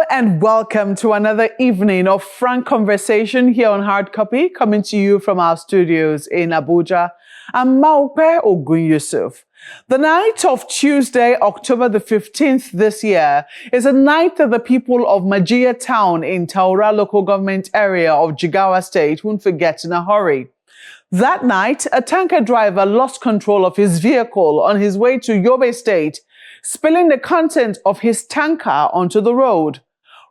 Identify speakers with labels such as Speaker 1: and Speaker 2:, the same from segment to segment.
Speaker 1: and welcome to another evening of frank conversation here on Hard Copy, coming to you from our studios in Abuja. I'm Maupe Ogun Yusuf. The night of Tuesday, October the 15th this year is a night that the people of Majia town in Taura local government area of Jigawa state won't forget in a hurry. That night, a tanker driver lost control of his vehicle on his way to Yobe State, spilling the content of his tanker onto the road.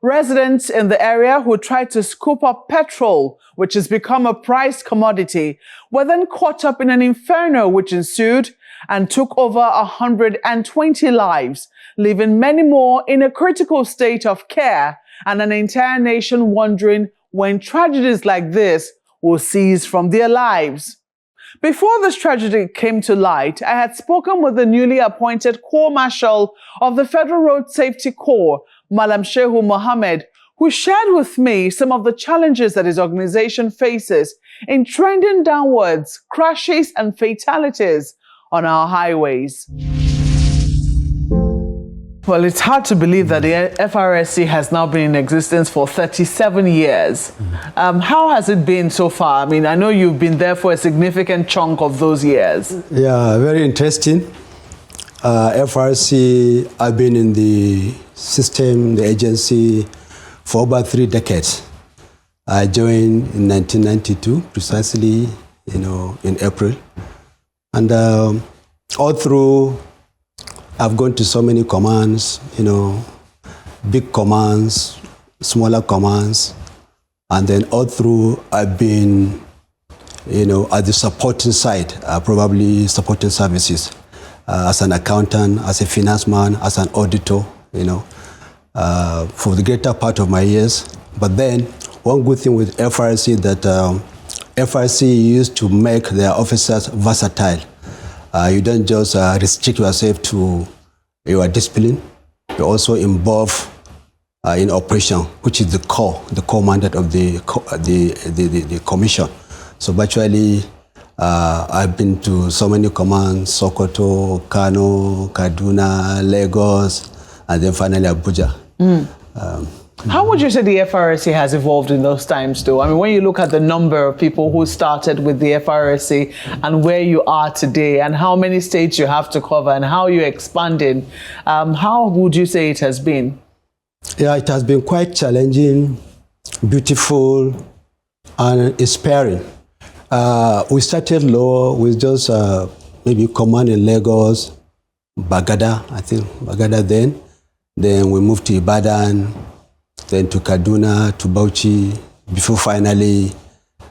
Speaker 1: Residents in the area who tried to scoop up petrol, which has become a prized commodity, were then caught up in an inferno which ensued and took over 120 lives, leaving many more in a critical state of care and an entire nation wondering when tragedies like this will cease from their lives. Before this tragedy came to light, I had spoken with the newly appointed Corps Marshal of the Federal Road Safety Corps, Malam Shehu Mohammed, who shared with me some of the challenges that his organization faces in trending downwards crashes and fatalities on our highways. Well, it's hard to believe that the FRSC has now been in existence for 37 years. How has it been so far? I mean, I know you've been there for a significant chunk of those years.
Speaker 2: Yeah, very interesting. FRSC, I've been in the system, the agency, for about 3 decades. I joined in 1992, precisely, in April. And all through, I've gone to so many commands, big commands, smaller commands, and then all through I've been, at the supporting side, probably supporting services, as an accountant, as a finance man, as an auditor, for the greater part of my years. But then one good thing with FRSC that FRSC used to make their officers versatile. You don't just restrict yourself to your discipline. You also involve in operation, which is the core mandate of the commission. So virtually, I've been to so many commands: Sokoto, Kano, Kaduna, Lagos, and then finally Abuja.
Speaker 1: How would you say the FRSC has evolved in those times, though? I mean, when you look at the number of people who started with the FRSC and where you are today and how many states you have to cover and how you're expanding, how would you say it has been?
Speaker 2: Yeah, it has been quite challenging, beautiful, and inspiring. We started low with just maybe command in Lagos, Bagada then. Then we moved to Ibadan, then to Kaduna, to Bauchi, before finally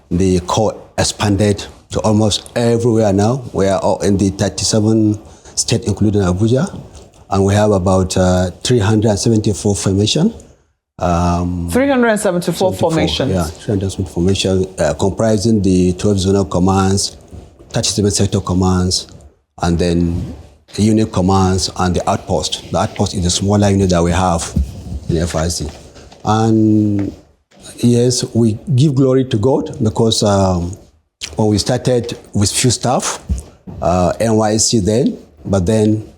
Speaker 2: the corps expanded to almost everywhere now. We are all in the 37 states, including Abuja, and we have about 374 formations.
Speaker 1: 374 formations?
Speaker 2: Yeah, 374 formations, comprising the 12 zonal commands, 37 sector commands, and then unit commands and the outpost. The outpost is the smaller unit that we have in FRSC. And yes, we give glory to God because when we started with few staff, NYC then, but then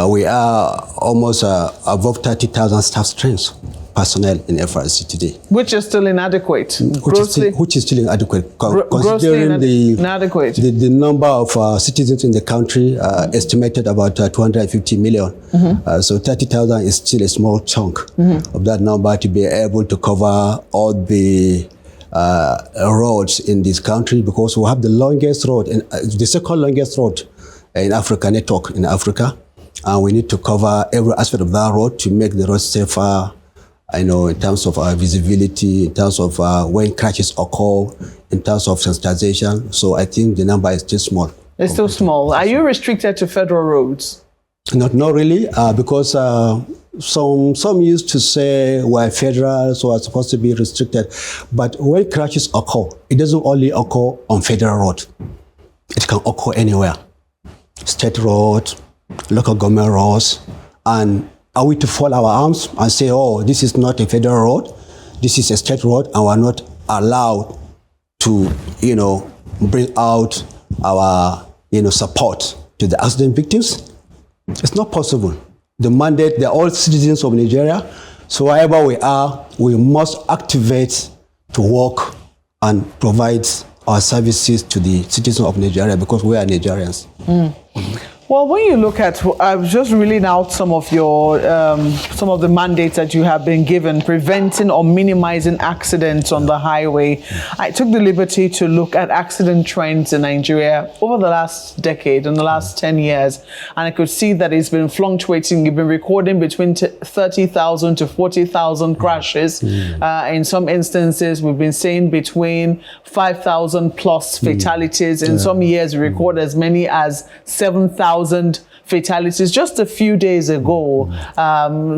Speaker 2: we are almost above 30,000 staff strengths, personnel in FRSC today.
Speaker 1: Which is still inadequate.
Speaker 2: Which is still inadequate, considering the number of citizens in the country, estimated about 250 million. So 30,000 is still a small chunk of that number to be able to cover all the roads in this country, because we have the longest road, the second longest road in Africa, network in Africa. And we need to cover every aspect of that road to make the road safer, in terms of visibility, in terms of when crashes occur, in terms of sensitization. So I think the number is still small.
Speaker 1: It's still small. Are you restricted to federal roads?
Speaker 2: Not really, because some used to say we're federal, so we're supposed to be restricted. But when crashes occur, it doesn't only occur on federal road. It can occur anywhere. State road, local government roads, and are we to fold our arms and say, oh, this is not a federal road, this is a state road, and we're not allowed to, bring out our, support to the accident victims? It's not possible. The mandate, they're all citizens of Nigeria, So wherever we are, we must activate to work and provide our services to the citizens of Nigeria because we are Nigerians.
Speaker 1: Well, when you look at, I'm just reading out some of your, some of the mandates that you have been given, preventing or minimizing accidents on the highway. I took the liberty to look at accident trends in Nigeria over the last decade, in the last 10 years, and I could see that it's been fluctuating. You've been recording between 30,000 to 40,000 crashes. In some instances, we've been seeing between 5,000 plus fatalities. In some years, we record as many as 7,000 fatalities. Just a few days ago,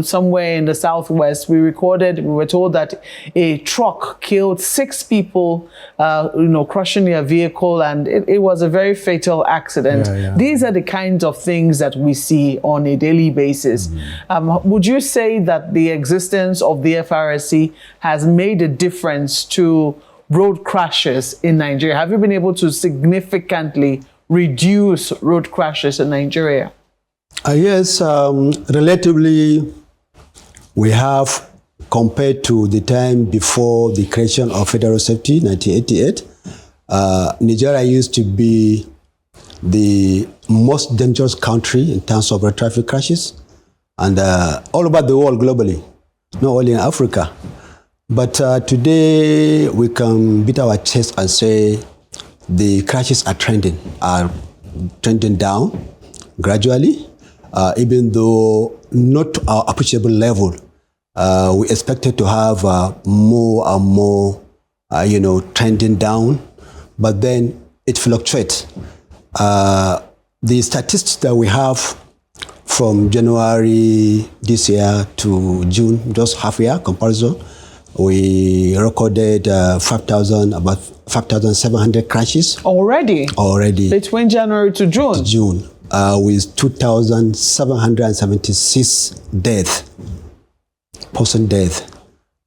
Speaker 1: somewhere in the southwest, we were told that a truck killed 6 people, crushing their vehicle, and it was a very fatal accident. These are the kinds of things that we see on a daily basis. Would you say that the existence of the FRSC has made a difference to road crashes in Nigeria? Have you been able to significantly reduce road crashes in Nigeria?
Speaker 2: Yes, relatively, we have, compared to the time before the creation of federal safety, 1988, Nigeria used to be the most dangerous country in terms of road traffic crashes, and all over the world globally, not only in Africa. But today, we can beat our chest and say the crashes are trending down gradually, even though not to our appreciable level. We expected to have more and more, trending down, but then it fluctuates. The statistics that we have from January this year to June, just half year comparison, we recorded about 5,700 crashes. Already?
Speaker 1: Between January to June?
Speaker 2: With 2,776 person death,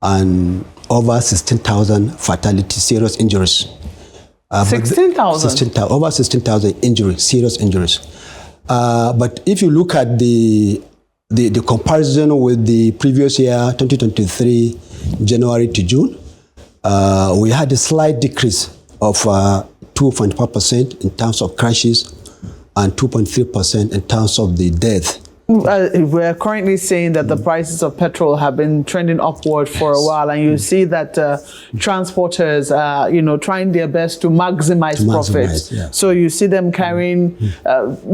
Speaker 2: and over 16,000 fatalities, serious injuries.
Speaker 1: 16,000?
Speaker 2: Over 16,000 injuries, serious injuries. But if you look at the comparison with the previous year, 2023, January to June, we had a slight decrease of 2.5% in terms of crashes and 2.3% in terms of the death.
Speaker 1: We're currently saying that the prices of petrol have been trending upward for a while, and you see that transporters are, trying their best to maximize profits. So you see them carrying,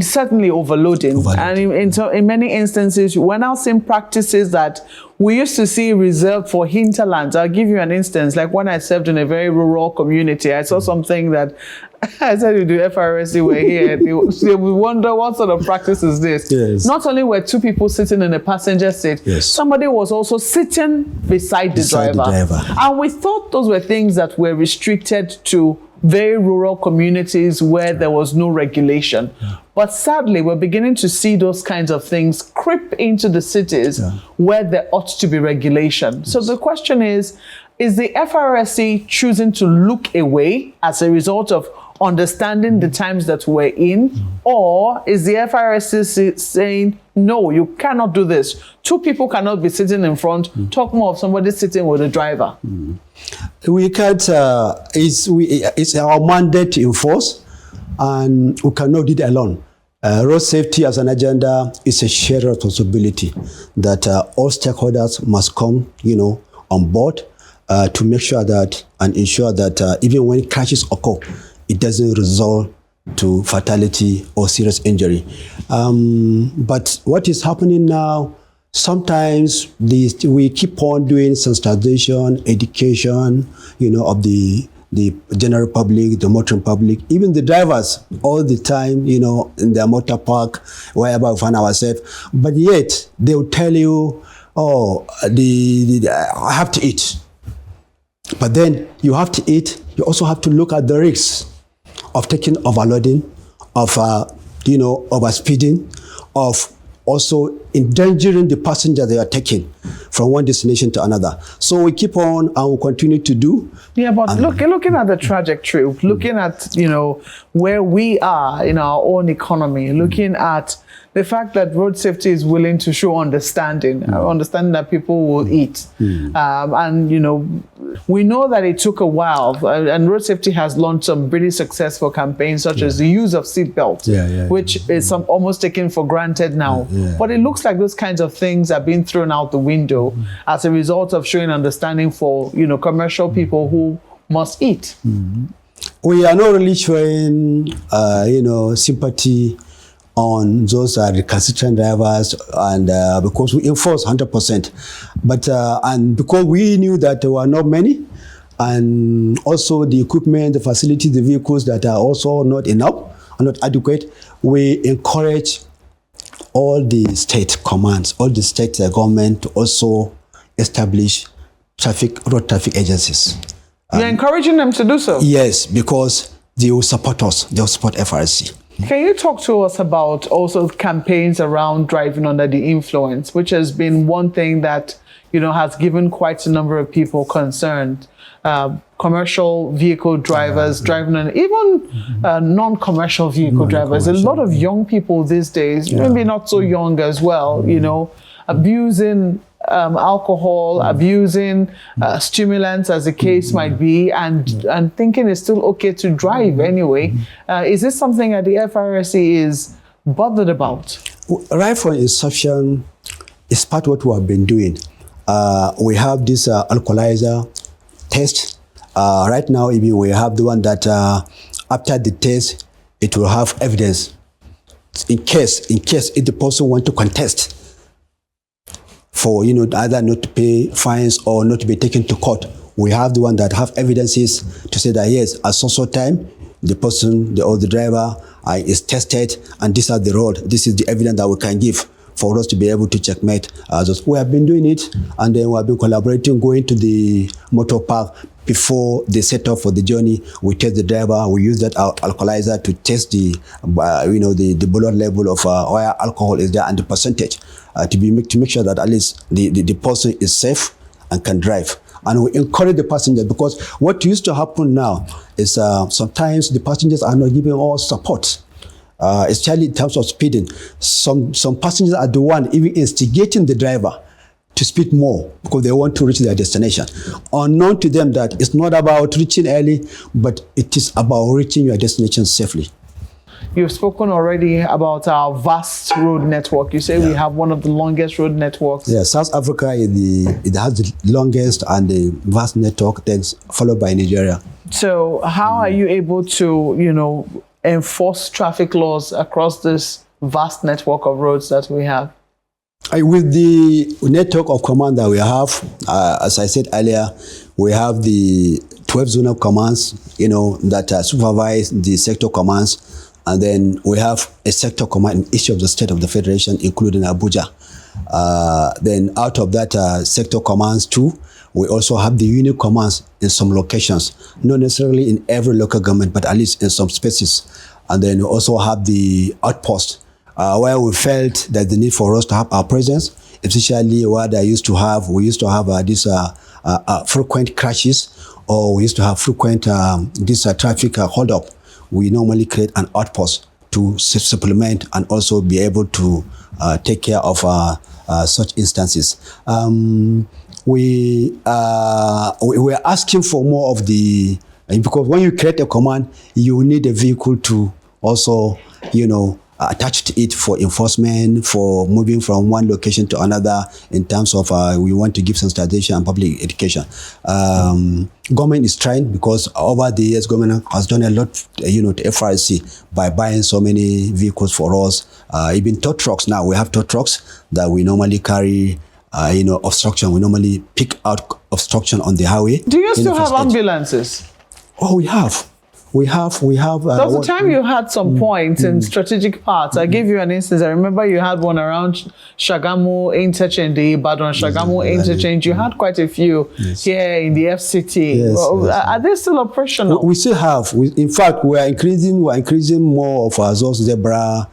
Speaker 1: certainly overloading. And in many instances, we're now seeing practices that we used to see reserved for hinterlands. I'll give you an instance. Like when I served in a very rural community, I saw something that I said, the FRSC were here. They would wonder, what sort of practice is this?
Speaker 2: Yes.
Speaker 1: Not only were 2 people sitting in a passenger seat, somebody was also sitting beside the driver. And we thought those were things that were restricted to very rural communities where there was no regulation. But sadly, we're beginning to see those kinds of things creep into the cities where there ought to be regulation. So the question is the FRSC choosing to look away as a result of understanding the times that we're in, or is the FRSC saying, no, you cannot do this? 2 people cannot be sitting in front, talk more of somebody sitting with a driver.
Speaker 2: We can't, it's our mandate to enforce, and we cannot do it alone. Road safety as an agenda is a shared responsibility that all stakeholders must come, on board to make sure that and ensure that even when crashes occur, it doesn't result to fatality or serious injury. But what is happening now, sometimes we keep on doing sensitization, education, of the general public, the motoring public, even the drivers all the time, in their motor park, wherever we find ourselves. But yet they will tell you, I have to eat. But then you have to eat, you also have to look at the risks of taking overloading, of overspeeding, of also endangering the passenger they are taking from one destination to another. So we keep on and we'll continue to do.
Speaker 1: Yeah, but looking at the trajectory, looking at, where we are in our own economy, looking at the fact that road safety is willing to show understanding that people will eat. And, we know that it took a while, and road safety has launched some pretty successful campaigns, such as the use of seatbelts, which is almost taken for granted now. But it looks like those kinds of things are being thrown out the window as a result of showing understanding for, commercial people who must eat.
Speaker 2: We are not really showing, sympathy on those recalcitrant drivers, and because we enforce 100%, but and because we knew that there were not many, and also the equipment, the facilities, the vehicles that are also not enough, are not adequate, we encourage all the state commands, all the state government to also establish road traffic agencies.
Speaker 1: You're encouraging them to do so?
Speaker 2: Yes, because they will support us. They will support FRSC.
Speaker 1: Can you talk to us about also campaigns around driving under the influence, which has been one thing that, has given quite a number of people concerned? Commercial vehicle drivers driving on, even non-commercial vehicle drivers. A lot of young people these days, maybe not so young as well, abusing alcohol, abusing stimulants, as the case might be, and thinking it's still okay to drive anyway. Is this something that the FRSC is bothered about?
Speaker 2: Rifle inception is part of what we have been doing. We have this alcoholizer test. Right now, even we have the one that after the test, it will have evidence in case if the person want to contest for either not to pay fines or not to be taken to court. We have the one that have evidences to say that yes, at so time the person or the driver is tested, and these are the road. This is the evidence that we can give for us to be able to checkmate. We have been doing it, and then we have been collaborating, going to the motor park before they set off for the journey. We test the driver. We use that alcoholizer to test the blood level of where alcohol is there and the percentage to make sure that at least the person is safe and can drive. And we encourage the passengers, because what used to happen now is sometimes the passengers are not giving all support. Especially in terms of speeding. Some passengers are the one even instigating the driver to speed more because they want to reach their destination. Unknown to them that it's not about reaching early, but it is about reaching your destination safely.
Speaker 1: You've spoken already about our vast road network. You say we have one of the longest road networks.
Speaker 2: Yeah, South Africa it has the longest and the vast network, then followed by Nigeria. So
Speaker 1: how are you able to, enforce traffic laws across this vast network of roads that we have?
Speaker 2: With the network of command that we have, as I said earlier, we have the 12 zonal commands, that supervise the sector commands, and then we have a sector command in each of the state of the federation, including Abuja. Then out of that sector commands too, we also have the unit commands in some locations, not necessarily in every local government, but at least in some spaces. And then we also have the outpost, where we felt that the need for us to have our presence, especially where we used to have these frequent crashes, or we used to have frequent this traffic hold up. We normally create an outpost to supplement and also be able to take care of such instances. We were asking for more of the, because when you create a command, you need a vehicle to also, attach to it for enforcement, for moving from one location to another in terms of we want to give sensitization and public education. Government is trying, because over the years, government has done a lot, to FRSC by buying so many vehicles for us. Even tow trucks now, we have tow trucks that we normally carry obstruction. We normally pick out obstruction on the highway.
Speaker 1: Do you still have ambulances?
Speaker 2: Oh, we have. We have. There
Speaker 1: was a time you had some points in strategic parts. I gave you an instance. I remember you had one around Shagamu interchange, the Ibadan Shagamu interchange. You had quite a few here in the FCT.
Speaker 2: Yes,
Speaker 1: are they still operational?
Speaker 2: We still have. In fact, we are increasing more of our zebra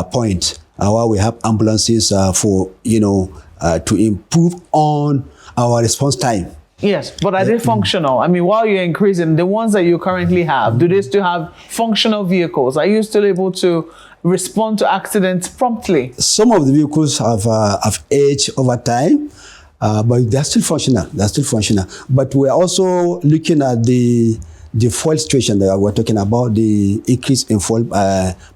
Speaker 2: point. while we have ambulances for, to improve on our response time.
Speaker 1: Yes, but are they functional? I mean, while you're increasing, the ones that you currently have, do they still have functional vehicles? Are you still able to respond to accidents promptly?
Speaker 2: Some of the vehicles have aged over time, but they're still functional. But we're also looking at the fuel situation that we're talking about, the increase in fuel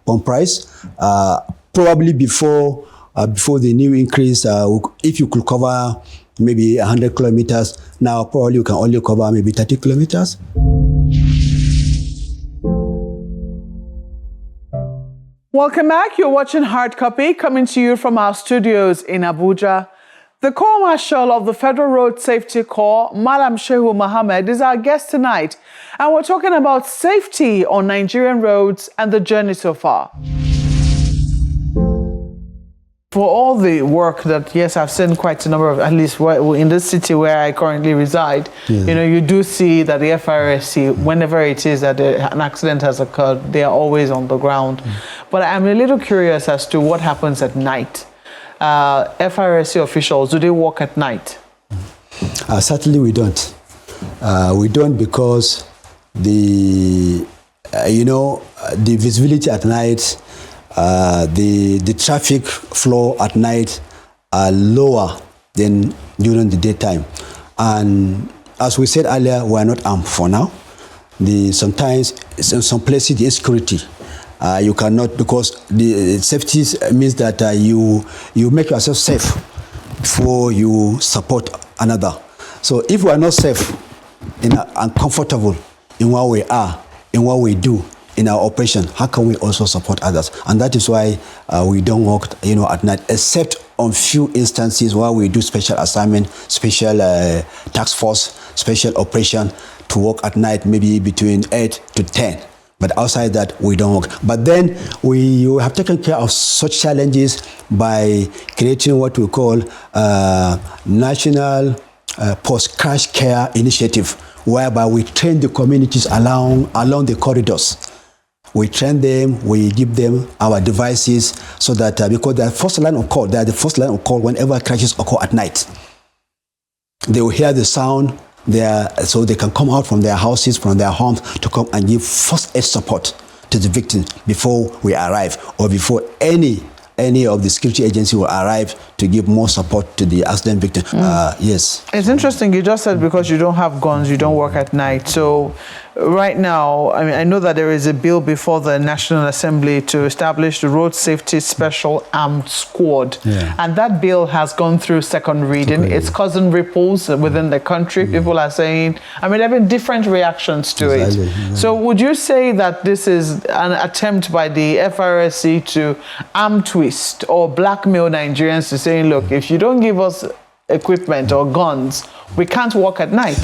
Speaker 2: pump price. Probably before the new increase, if you could cover maybe 100 kilometers, now probably you can only cover maybe 30 kilometers.
Speaker 1: Welcome back. You're watching Hard Copy, coming to you from our studios in Abuja. The Corps Marshal of the Federal Road Safety Corps, Madam Shehu Mohammed, is our guest tonight, and we're talking about safety on Nigerian roads and the journey so far. For all the work that, yes, I've seen quite a number of, at least in this city where I currently reside, you do see that the FRSC, whenever it is that an accident has occurred, they are always on the ground. But I'm a little curious as to what happens at night. FRSC officials, do they work at night?
Speaker 2: Certainly we don't. We don't because the visibility at night, the traffic flow at night are lower than during the daytime. And as we said earlier, we are not armed for now. Sometimes in some places the insecurity, you cannot, because the safety means that you make yourself safe before you support another. So if we are not safe and comfortable in what we are, in what we do, in our operation, how can we also support others? And that is why we don't work, at night, except on few instances where we do special assignment, special task force, special operation to work at night, maybe between 8 to 10. But outside that, we don't work. But then we have taken care of such challenges by creating what we call National Post-Crash Care Initiative, whereby we train the communities along the corridors. We train them, we give them our devices so that, because they are the first line of call whenever crashes occur at night. They will hear the sound, so they can come out from their houses, from their homes to come and give first aid support to the victim before we arrive, or before any of the security agencies will arrive to give more support to the accident victim. Yes.
Speaker 1: It's interesting. You just said because you don't have guns, you don't work at night. So right now, I mean, I know that there is a bill before the National Assembly to establish the Road Safety Special Armed Squad. Yeah. And that bill has gone through second reading. It's causing ripples within the country. People are saying, I mean, there have been different reactions to it. So would you say that this is an attempt by the FRSC to arm twist or blackmail Nigerians to saying, look, if you don't give us equipment or guns, we can't walk at night?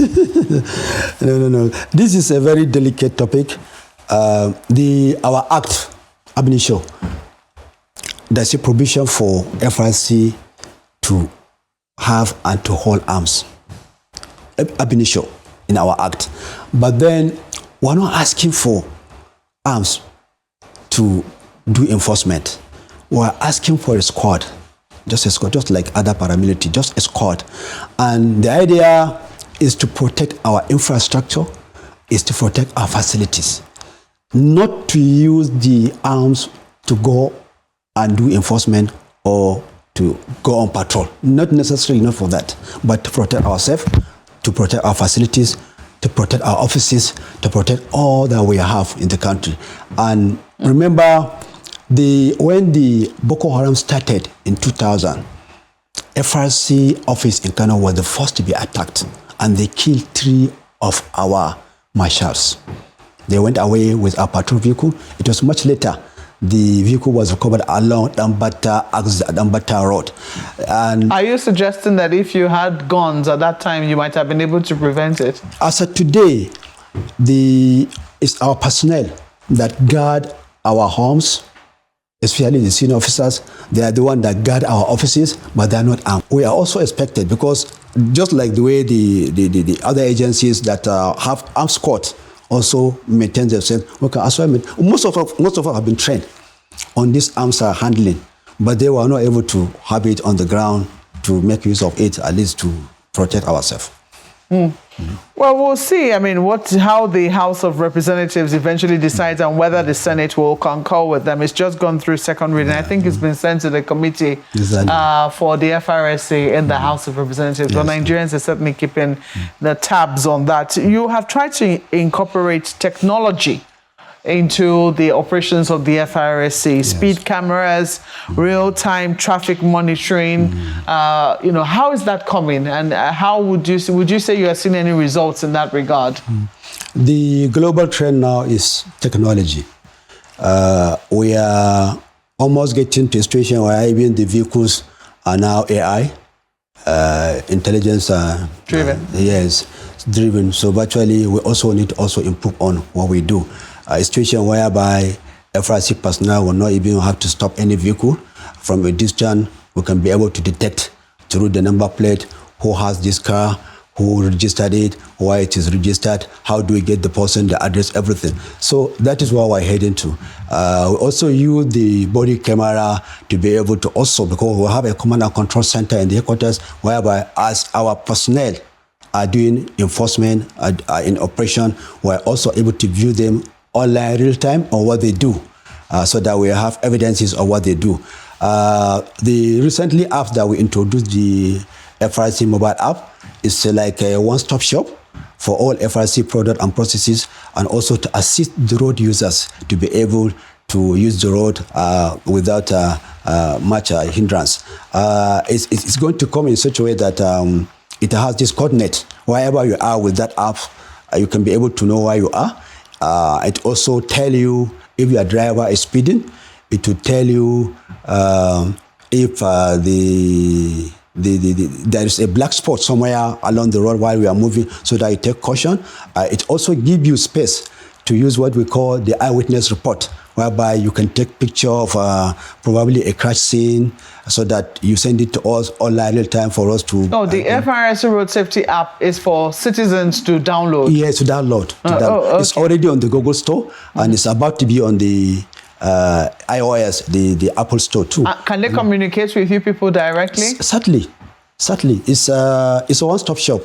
Speaker 2: No. This is a very delicate topic. Our act, ab initio, there's a provision for FRSC to have and to hold arms, ab initio, in our act. But then we're not asking for arms to do enforcement. We're asking for a squad. Just like other paramilitary, just a squad. And the idea is to protect our infrastructure, is to protect our facilities, not to use the arms to go and do enforcement or to go on patrol. Not necessarily, not for that, but to protect ourselves, to protect our facilities, to protect our offices, to protect all that we have in the country. And remember, when the Boko Haram started in 2000, FRSC office in Kano was the first to be attacked, and they killed 3 of our marshals. They went away with our patrol vehicle. It was much later the vehicle was recovered along Dambata Road. And are
Speaker 1: you suggesting that if you had guns at that time, you might have been able to prevent it?
Speaker 2: As of today, it's our personnel that guard our homes, especially the senior officers. They are the ones that guard our offices, but they are not armed. We are also expected, because just like the way the other agencies that have armed squads also maintain themselves, most of us have been trained on this arms handling. but they were not able to have it on the ground to make use of it, at least to protect ourselves.
Speaker 1: Well, we'll see. I mean, how the House of Representatives eventually decides on whether the Senate will concur with them. It's just gone through second reading. I think it's been sent to the committee for the FRSC in the House of Representatives. Yes. But Nigerians are certainly keeping the tabs on that. You have tried to incorporate technology into the operations of the FRSC, yes. Speed cameras, real-time traffic monitoring. How is that coming, and how would you say you are seeing any results in that regard?
Speaker 2: The global trend now is technology. We are almost getting to a situation where even the vehicles are now AI, intelligence
Speaker 1: driven.
Speaker 2: Yes, driven. So virtually, we also need to improve on what we do. A situation whereby FRSC personnel will not even have to stop any vehicle. From a distance, we can be able to detect through the number plate who has this car, who registered it, why it is registered, how do we get the person, the address, everything. So that is what we're heading to. We also use the body camera to be able to also, because we have a command and control center in the headquarters, whereby as our personnel are doing enforcement, are in operation, we're also able to view them online real time on what they do, so that we have evidences of what they do. The recently app that we introduced, the FRSC mobile app, is like a one-stop shop for all FRSC products and processes, and also to assist the road users to be able to use the road without much hindrance. It's going to come in such a way that it has this coordinate. Wherever you are with that app, you can be able to know where you are. It also tell you if your driver is speeding. It will tell you if there is a black spot somewhere along the road while we are moving, so that you take caution. It also gives you space to use what we call the eyewitness report, whereby you can take picture of probably a crash scene, so that you send it to us online real time for us to...
Speaker 1: No, the FRSC Road Safety app is for citizens to download.
Speaker 2: Yes, to download. Okay. It's already on the Google Store, and it's about to be on the iOS, the Apple Store too.
Speaker 1: Can they communicate with you people directly?
Speaker 2: Certainly. It's a one-stop shop.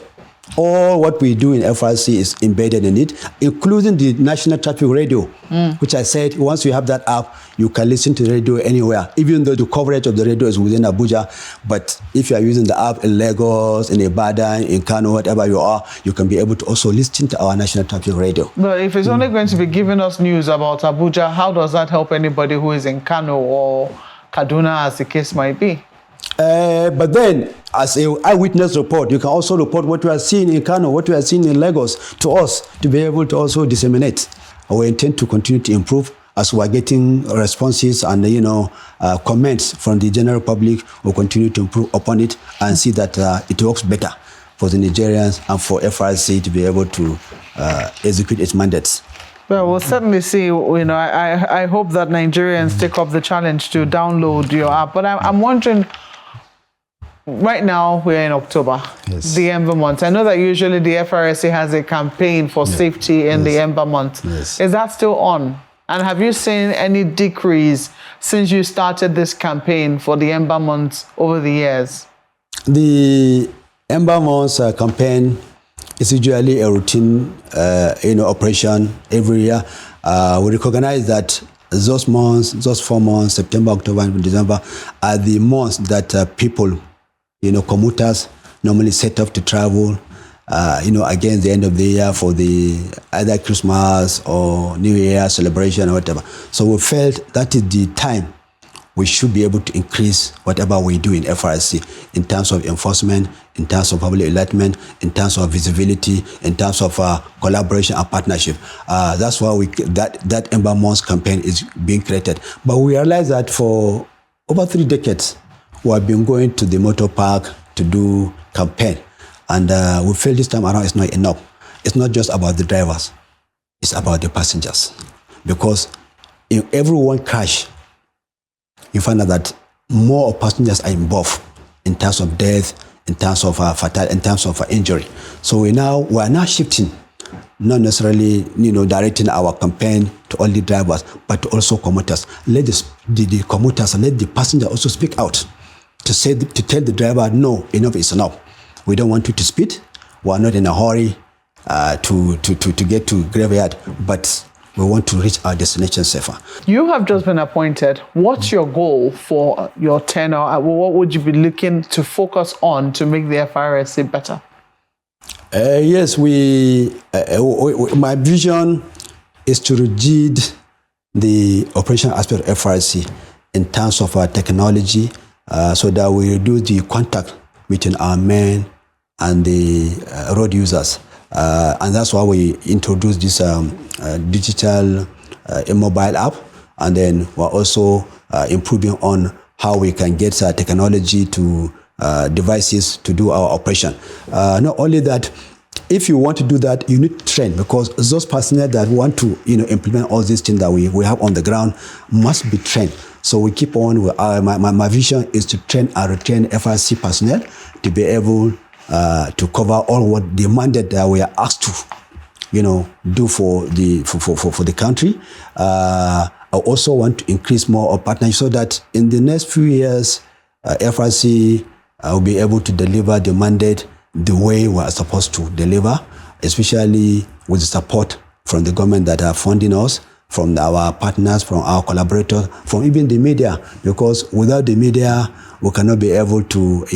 Speaker 2: All what we do in FRSC is embedded in it, including the National Traffic Radio, which I said, once you have that app, you can listen to the radio anywhere, even though the coverage of the radio is within Abuja. But if you are using the app in Lagos, in Ibadan, in Kano, whatever you are, you can be able to also listen to our National Traffic Radio.
Speaker 1: But if it's only going to be giving us news about Abuja, how does that help anybody who is in Kano or Kaduna, as the case might be?
Speaker 2: But then, as an eyewitness report, you can also report what you are seeing in Kano, what you are seeing in Lagos to us, to be able to also disseminate. We intend to continue to improve as we are getting responses and comments from the general public. We'll continue to improve upon it and see that it works better for the Nigerians and for FRSC to be able to execute its mandates.
Speaker 1: Well, we'll certainly see. I hope that Nigerians take up the challenge to download your app. But I'm wondering, right now we're in October, the Ember month. I know that usually the FRSC has a campaign for safety in the Ember month. Is that still on? And have you seen any decrease since you started this campaign for the Ember month over the years?
Speaker 2: The Ember month campaign is usually a routine operation every year. We recognize that those 4 months, September, October, and December, are the months that people, commuters normally set off to travel, against the end of the year for the either Christmas or New Year celebration or whatever. So we felt that is the time we should be able to increase whatever we do in FRSC in terms of enforcement, in terms of public enlightenment, in terms of visibility, in terms of collaboration and partnership. That's why that Ember Month campaign is being created. But we realize that for over 3 decades, we have been going to the motor park to do campaign. And we feel this time around it's not enough. It's not just about the drivers. It's about the passengers. Because in every one crash, you find out that more passengers are involved in terms of death, in terms of fatal, in terms of injury. So we are now shifting not necessarily, directing our campaign to only drivers, but to also commuters. Let the commuters, let the passenger also speak out to tell the driver, no, enough is enough. We don't want you to speed. We are not in a hurry to get to graveyard, but we want to reach our destination safer.
Speaker 1: You have just been appointed. What's your goal for your tenure? What would you be looking to focus on to make the FRSC better?
Speaker 2: Yes, my vision is to rejig the operational aspect of FRSC in terms of technology, so that we reduce the contact between our men and the road users. And that's why we introduced this digital mobile app, and then we're also improving on how we can get technology to devices to do our operation. Not only that, if you want to do that, you need to train, because those personnel that want to implement all these things that we have on the ground must be trained. So we keep on. My vision is to train and retain FRSC personnel to be able to cover all what the mandate that we are asked to, do for the country. I also want to increase more of partnership so that in the next few years, FRSC will be able to deliver the mandate the way we are supposed to deliver, especially with the support from the government that are funding us, from our partners, from our collaborators, from even the media, because without the media, we cannot be able to,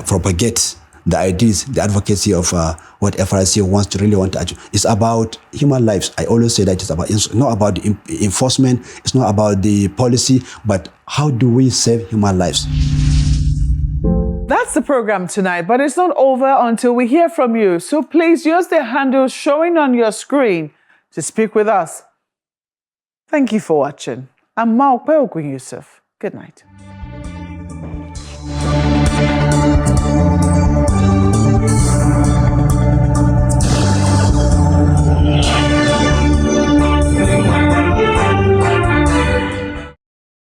Speaker 2: propagate the ideas, the advocacy of what FRSC really want to achieve. It's about human lives. I always say that it's not about the enforcement, it's not about the policy, but how do we save human lives?
Speaker 1: That's the program tonight, but it's not over until we hear from you. So please use the handles showing on your screen to speak with us. Thank you for watching. I'm Marshal. Good night.